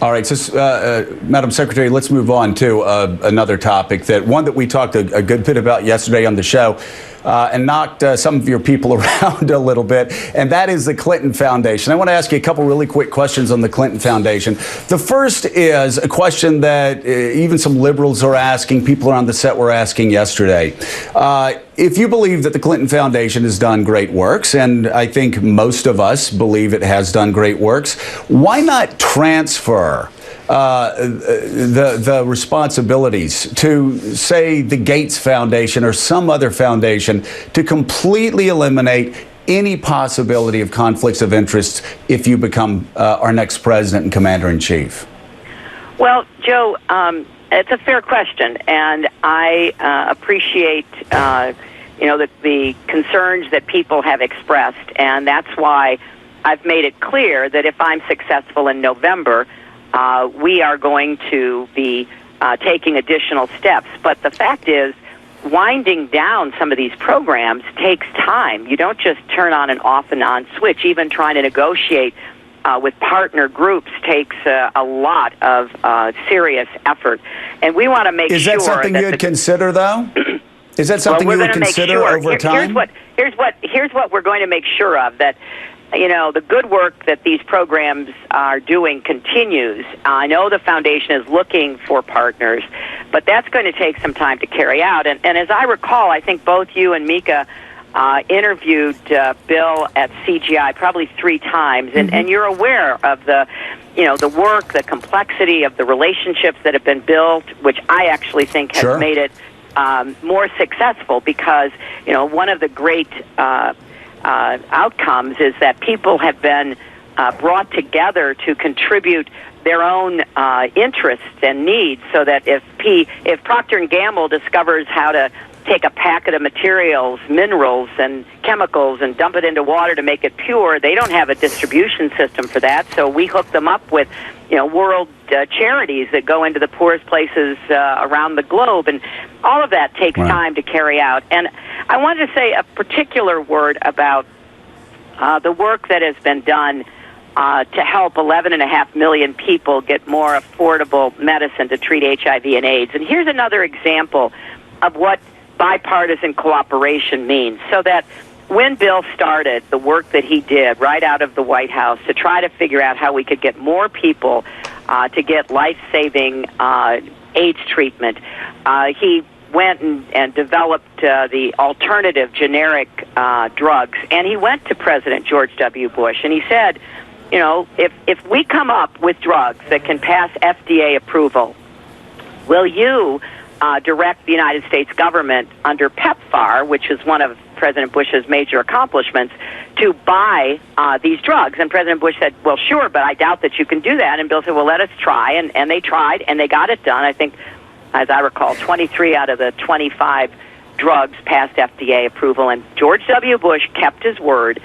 All right, so Madam Secretary, let's move on to another topic, one that we talked a good bit about yesterday on the show and knocked some of your people around a little bit, and that is the Clinton Foundation. I want to ask you a couple really quick questions on the Clinton Foundation. The first is a question that even some liberals are asking, people on the set were asking yesterday. If you believe that the Clinton Foundation has done great works, and I think most of us believe it has done great works, why not transfer the responsibilities to, say, the Gates Foundation or some other foundation to completely eliminate any possibility of conflicts of interest if you become our next president and commander-in-chief? Well, Joe, it's a fair question, and I appreciate the concerns that people have expressed, and that's why I've made it clear that if I'm successful in November, we are going to be taking additional steps. But the fact is, winding down some of these programs takes time. You don't just turn on an off and on switch. Even trying to negotiate with partner groups takes a lot of serious effort. And we want to make sure... Is that something you'd consider, though? Is that something you would consider over time? Here's what we're going to make sure of, that the good work that these programs are doing continues. I know the foundation is looking for partners, but that's going to take some time to carry out. And as I recall, I think both you and Mika interviewed Bill at CGI probably 3 times, and you're aware of the work, the complexity of the relationships that have been built, which I actually think has made it more successful, because one of the great outcomes is that people have been brought together to contribute their own interests and needs, so that if Procter & Gamble discovers how to take a packet of materials, minerals, and chemicals and dump it into water to make it pure, they don't have a distribution system for that, so we hook them up with world charities that go into the poorest places around the globe, and all of that takes time to carry out. And I wanted to say a particular word about the work that has been done to help 11.5 million people get more affordable medicine to treat HIV and AIDS. And here's another example of what bipartisan cooperation means, so that when Bill started the work that he did right out of the White House to try to figure out how we could get more people to get life-saving AIDS treatment, he went and developed the alternative generic drugs, and he went to President George W. Bush, and he said, if we come up with drugs that can pass FDA approval, will you direct the United States government under PEPFAR, which is one of President Bush's major accomplishments, to buy these drugs? And President Bush said, well, sure, but I doubt that you can do that. And Bill said, well, let us try. And they tried, and they got it done. I think, as I recall, 23 out of the 25 drugs passed FDA approval, and George W. Bush kept his word.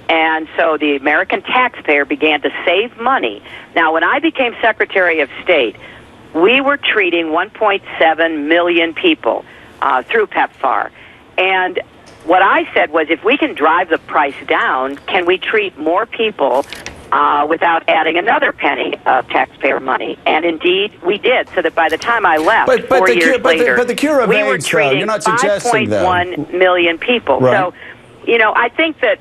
And so the American taxpayer began to save money. Now, when I became Secretary of State, we were treating 1.7 million people through PEPFAR. And what I said was, if we can drive the price down, can we treat more people without adding another penny of taxpayer money? And indeed, we did, so that by the time I left, 4 years later, but the cure of we were AIDS, treating you're not suggesting 5.1 million people. Right. So, I think that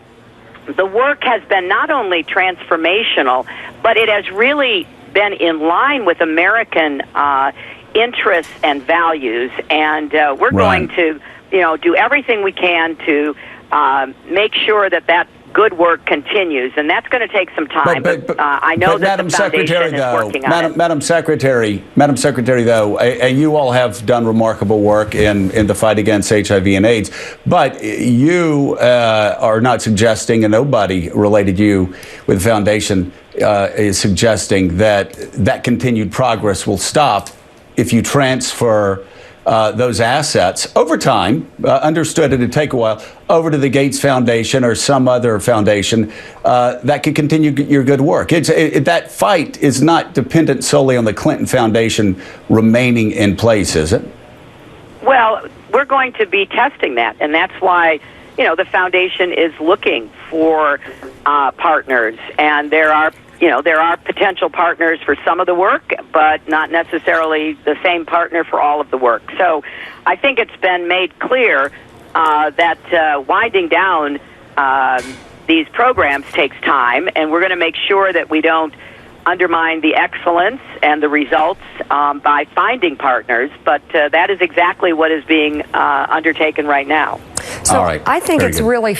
the work has been not only transformational, but it has really been in line with American interests and values, and we're going to, do everything we can to make sure that good work continues, and that's going to take some time. But I know that the foundation is working on it. Madam Secretary, though, and you all have done remarkable work in the fight against HIV and AIDS, but you are not suggesting, and nobody related to you with the foundation is suggesting that continued progress will stop if you transfer those assets over time, understood it'd take a while, over to the Gates Foundation or some other foundation that could continue your good work. That fight is not dependent solely on the Clinton Foundation remaining in place, is it? Well, we're going to be testing that, and that's why the foundation is looking for partners, and there are there are potential partners for some of the work, but not necessarily the same partner for all of the work. So I think it's been made clear that winding down these programs takes time, and we're going to make sure that we don't undermine the excellence and the results by finding partners, but that is exactly what is being undertaken right now. So All right. I think Very it's good. really